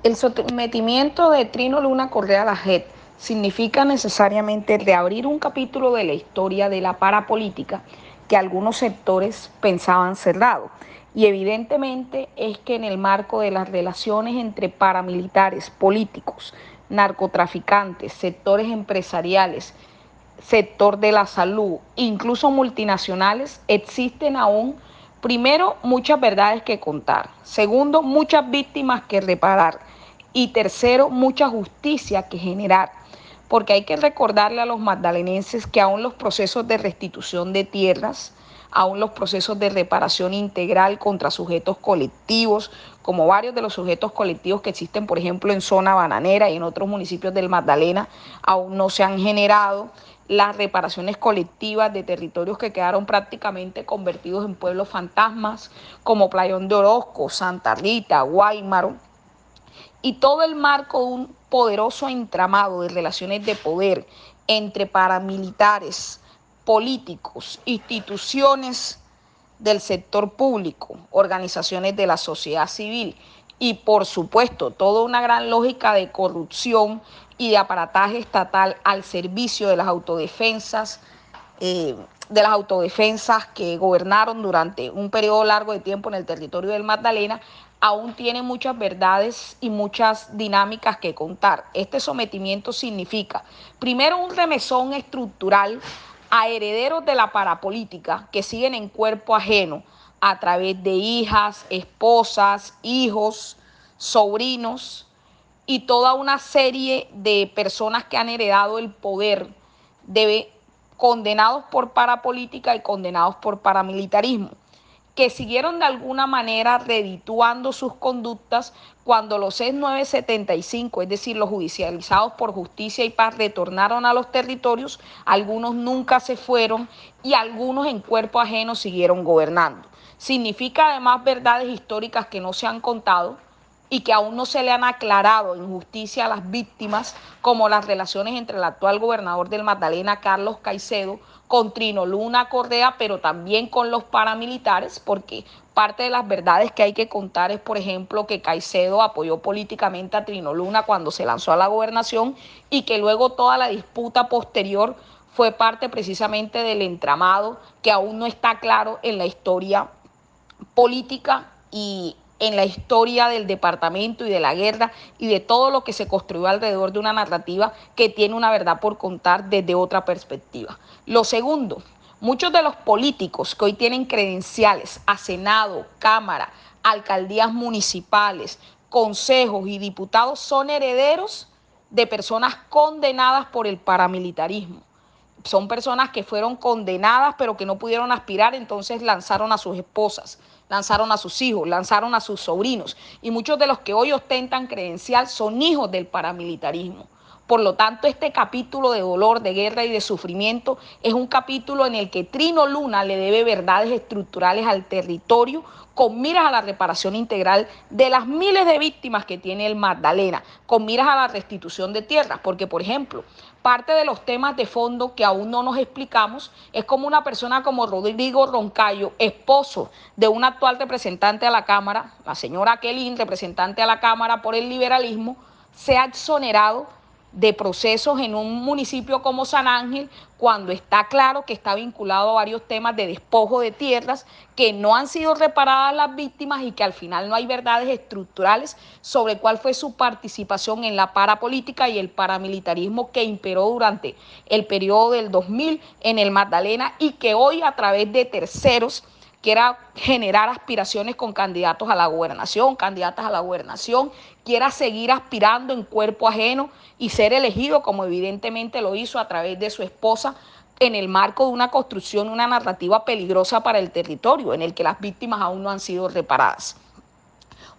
El sometimiento de Trino Luna Correa a la JEP significa necesariamente reabrir un capítulo de la historia de la parapolítica que algunos sectores pensaban cerrado. Y evidentemente es que en el marco de las relaciones entre paramilitares, políticos, narcotraficantes, sectores empresariales, sector de la salud, incluso multinacionales, existen aún, primero, muchas verdades que contar, segundo, muchas víctimas que reparar y tercero, mucha justicia que generar. Porque hay que recordarle a los magdalenenses que aún los procesos de restitución de tierras, aún los procesos de reparación integral contra sujetos colectivos, como varios de los sujetos colectivos que existen, por ejemplo, en zona bananera y en otros municipios del Magdalena, aún no se han generado las reparaciones colectivas de territorios que quedaron prácticamente convertidos en pueblos fantasmas, como Playón de Orozco, Santa Rita, Guaymaro, y todo el marco de un poderoso entramado de relaciones de poder entre paramilitares, políticos, instituciones del sector público, organizaciones de la sociedad civil y por supuesto toda una gran lógica de corrupción y de aparataje estatal al servicio de las autodefensas que gobernaron durante un periodo largo de tiempo en el territorio del Magdalena, aún tiene muchas verdades y muchas dinámicas que contar. Este sometimiento significa, primero, un remesón estructural a herederos de la parapolítica que siguen en cuerpo ajeno a través de hijas, esposas, hijos, sobrinos y toda una serie de personas que han heredado el poder, condenados por parapolítica y condenados por paramilitarismo, que siguieron de alguna manera redituando sus conductas cuando los ex 975, es decir, los judicializados por Justicia y Paz, retornaron a los territorios. Algunos nunca se fueron y algunos en cuerpo ajeno siguieron gobernando. Significa además verdades históricas que no se han contado y que aún no se le han aclarado en justicia a las víctimas, como las relaciones entre el actual gobernador del Magdalena, Carlos Caicedo, con Trino Luna Correa, pero también con los paramilitares, porque parte de las verdades que hay que contar es, por ejemplo, que Caicedo apoyó políticamente a Trino Luna cuando se lanzó a la gobernación y que luego toda la disputa posterior fue parte precisamente del entramado que aún no está claro en la historia política y en la historia del departamento y de la guerra y de todo lo que se construyó alrededor de una narrativa que tiene una verdad por contar desde otra perspectiva. Lo segundo, muchos de los políticos que hoy tienen credenciales a Senado, Cámara, alcaldías municipales, consejos y diputados son herederos de personas condenadas por el paramilitarismo. Son personas que fueron condenadas pero que no pudieron aspirar, entonces lanzaron a sus esposas, lanzaron a sus hijos, lanzaron a sus sobrinos, y muchos de los que hoy ostentan credencial son hijos del paramilitarismo. Por lo tanto, este capítulo de dolor, de guerra y de sufrimiento es un capítulo en el que Trino Luna le debe verdades estructurales al territorio con miras a la reparación integral de las miles de víctimas que tiene el Magdalena, con miras a la restitución de tierras, porque, por ejemplo, parte de los temas de fondo que aún no nos explicamos es cómo una persona como Rodrigo Roncayo, esposo de una actual representante a la Cámara, la señora Kelly, representante a la Cámara por el liberalismo, se ha exonerado de procesos en un municipio como San Ángel, cuando está claro que está vinculado a varios temas de despojo de tierras, que no han sido reparadas las víctimas y que al final no hay verdades estructurales sobre cuál fue su participación en la parapolítica y el paramilitarismo que imperó durante el periodo del 2000 en el Magdalena y que hoy a través de terceros quiera generar aspiraciones con candidatos a la gobernación, candidatas a la gobernación, quiera seguir aspirando en cuerpo ajeno y ser elegido, como evidentemente lo hizo a través de su esposa, en el marco de una construcción, una narrativa peligrosa para el territorio, en el que las víctimas aún no han sido reparadas.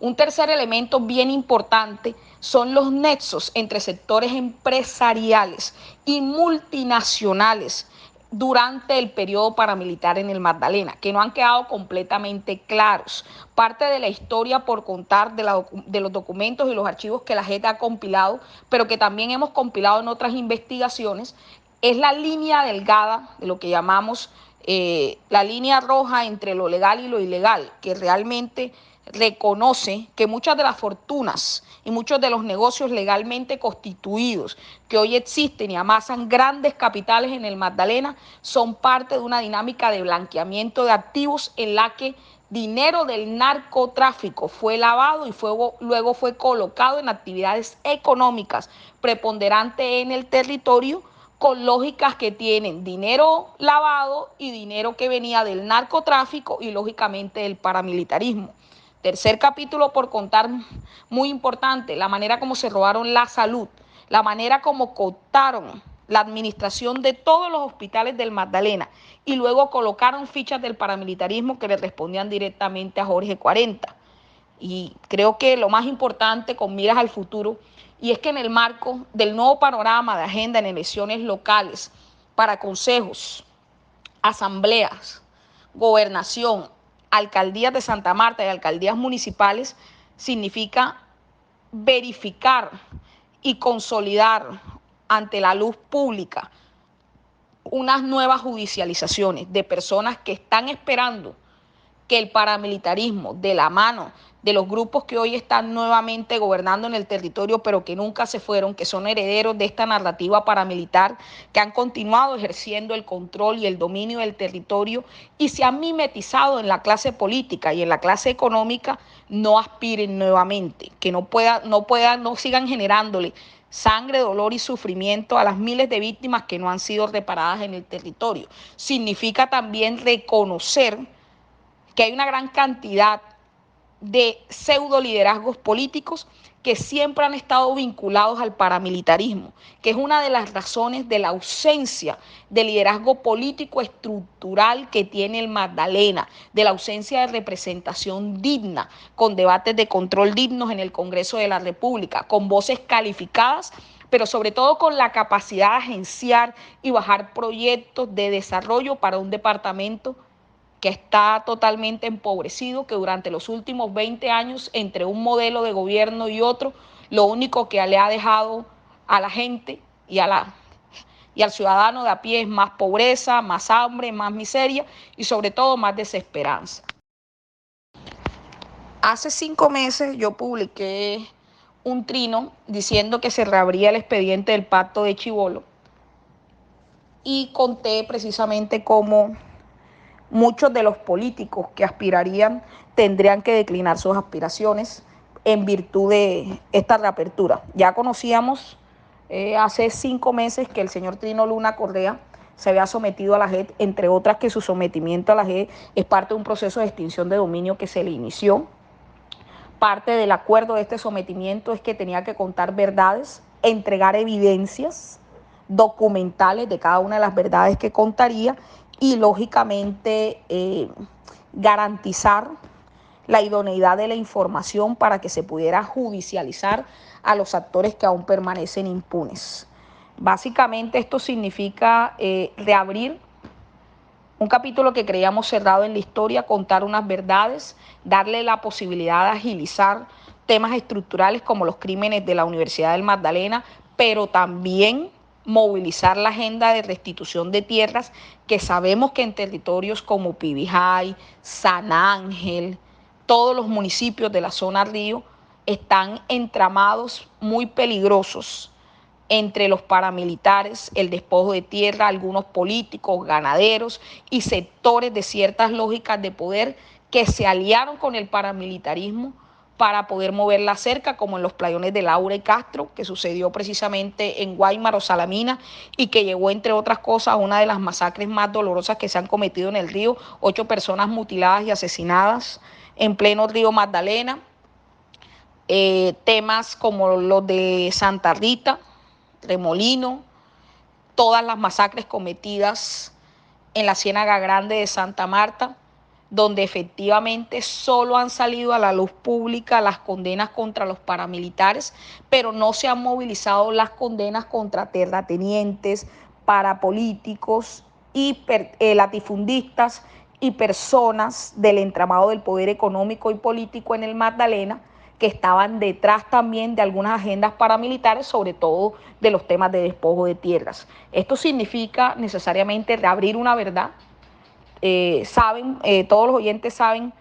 Un tercer elemento bien importante son los nexos entre sectores empresariales y multinacionales durante el periodo paramilitar en el Magdalena, que no han quedado completamente claros. Parte de la historia por contar de los documentos y los archivos que la JEP ha compilado, pero que también hemos compilado en otras investigaciones, es la línea delgada de lo que llamamos la línea roja entre lo legal y lo ilegal, que realmente reconoce que muchas de las fortunas y muchos de los negocios legalmente constituidos que hoy existen y amasan grandes capitales en el Magdalena son parte de una dinámica de blanqueamiento de activos en la que dinero del narcotráfico fue lavado y luego fue colocado en actividades económicas preponderantes en el territorio, con lógicas que tienen dinero lavado y dinero que venía del narcotráfico y lógicamente del paramilitarismo. Tercer capítulo por contar, muy importante, la manera como se robaron la salud, la manera como cooptaron la administración de todos los hospitales del Magdalena y luego colocaron fichas del paramilitarismo que le respondían directamente a Jorge 40. Y creo que lo más importante con miras al futuro, y es que en el marco del nuevo panorama de agenda en elecciones locales para consejos, asambleas, gobernación, alcaldías de Santa Marta y alcaldías municipales, significa verificar y consolidar ante la luz pública unas nuevas judicializaciones de personas que están esperando que el paramilitarismo, de la mano de los grupos que hoy están nuevamente gobernando en el territorio, pero que nunca se fueron, que son herederos de esta narrativa paramilitar, que han continuado ejerciendo el control y el dominio del territorio y se han mimetizado en la clase política y en la clase económica, no aspiren nuevamente, que no sigan generándole sangre, dolor y sufrimiento a las miles de víctimas que no han sido reparadas en el territorio. Significa también reconocer que hay una gran cantidad de pseudo liderazgos políticos que siempre han estado vinculados al paramilitarismo, que es una de las razones de la ausencia de liderazgo político estructural que tiene el Magdalena, de la ausencia de representación digna, con debates de control dignos en el Congreso de la República, con voces calificadas, pero sobre todo con la capacidad de agenciar y bajar proyectos de desarrollo para un departamento que está totalmente empobrecido, que durante los últimos 20 años, entre un modelo de gobierno y otro, lo único que le ha dejado a la gente y al ciudadano de a pie es más pobreza, más hambre, más miseria y sobre todo más desesperanza. Hace 5 meses yo publiqué un trino diciendo que se reabría el expediente del pacto de Chibolo y conté precisamente cómo muchos de los políticos que aspirarían tendrían que declinar sus aspiraciones en virtud de esta reapertura. Ya conocíamos hace 5 meses que el señor Trino Luna Correa se había sometido a la JEP, entre otras que su sometimiento a la JEP es parte de un proceso de extinción de dominio que se le inició. Parte del acuerdo de este sometimiento es que tenía que contar verdades, entregar evidencias documentales de cada una de las verdades que contaría y lógicamente garantizar la idoneidad de la información para que se pudiera judicializar a los actores que aún permanecen impunes. Básicamente esto significa reabrir un capítulo que creíamos cerrado en la historia, contar unas verdades, darle la posibilidad de agilizar temas estructurales como los crímenes de la Universidad del Magdalena, pero también movilizar la agenda de restitución de tierras que sabemos que en territorios como Pibijay, San Ángel, todos los municipios de la zona Río están entramados muy peligrosos entre los paramilitares, el despojo de tierra, algunos políticos, ganaderos y sectores de ciertas lógicas de poder que se aliaron con el paramilitarismo para poder moverla cerca, como en los playones de Laura y Castro, que sucedió precisamente en Guaymaro o Salamina y que llegó, entre otras cosas, a una de las masacres más dolorosas que se han cometido en el río, 8 personas mutiladas y asesinadas en pleno río Magdalena. Temas como los de Santa Rita, Remolino, todas las masacres cometidas en la Ciénaga Grande de Santa Marta, donde efectivamente solo han salido a la luz pública las condenas contra los paramilitares, pero no se han movilizado las condenas contra terratenientes, parapolíticos y latifundistas y personas del entramado del poder económico y político en el Magdalena, que estaban detrás también de algunas agendas paramilitares, sobre todo de los temas de despojo de tierras. Esto significa necesariamente reabrir una verdad. Todos los oyentes saben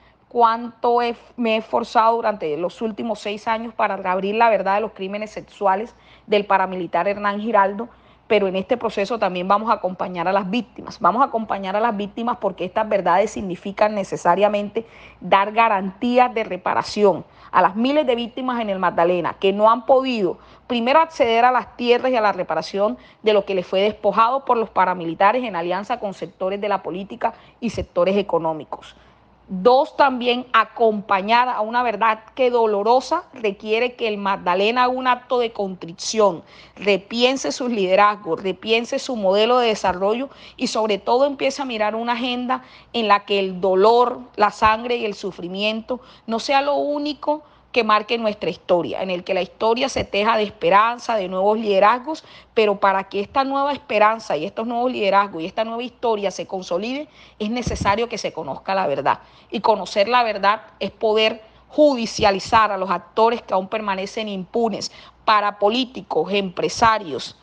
me he esforzado durante los últimos 6 años para reabrir la verdad de los crímenes sexuales del paramilitar Hernán Giraldo, pero en este proceso también vamos a acompañar a las víctimas. Vamos a acompañar a las víctimas porque estas verdades significan necesariamente dar garantías de reparación a las miles de víctimas en el Magdalena que no han podido primero acceder a las tierras y a la reparación de lo que les fue despojado por los paramilitares en alianza con sectores de la política y sectores económicos. Dos, también acompañar a una verdad que dolorosa requiere que el Magdalena haga un acto de contrición, repiense sus liderazgos, repiense su modelo de desarrollo y sobre todo empiece a mirar una agenda en la que el dolor, la sangre y el sufrimiento no sea lo único que marque nuestra historia, en el que la historia se teja de esperanza, de nuevos liderazgos, pero para que esta nueva esperanza y estos nuevos liderazgos y esta nueva historia se consolide, es necesario que se conozca la verdad. Y conocer la verdad es poder judicializar a los actores que aún permanecen impunes, para políticos, empresarios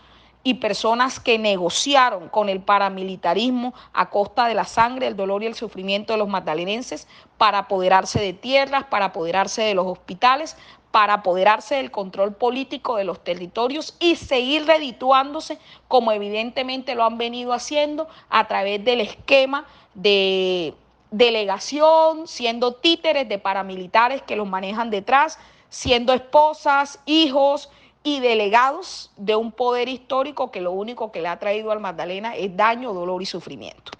y personas que negociaron con el paramilitarismo a costa de la sangre, el dolor y el sufrimiento de los magdalenenses para apoderarse de tierras, para apoderarse de los hospitales, para apoderarse del control político de los territorios y seguir redituándose como evidentemente lo han venido haciendo a través del esquema de delegación, siendo títeres de paramilitares que los manejan detrás, siendo esposas, hijos y delegados de un poder histórico que lo único que le ha traído al Magdalena es daño, dolor y sufrimiento.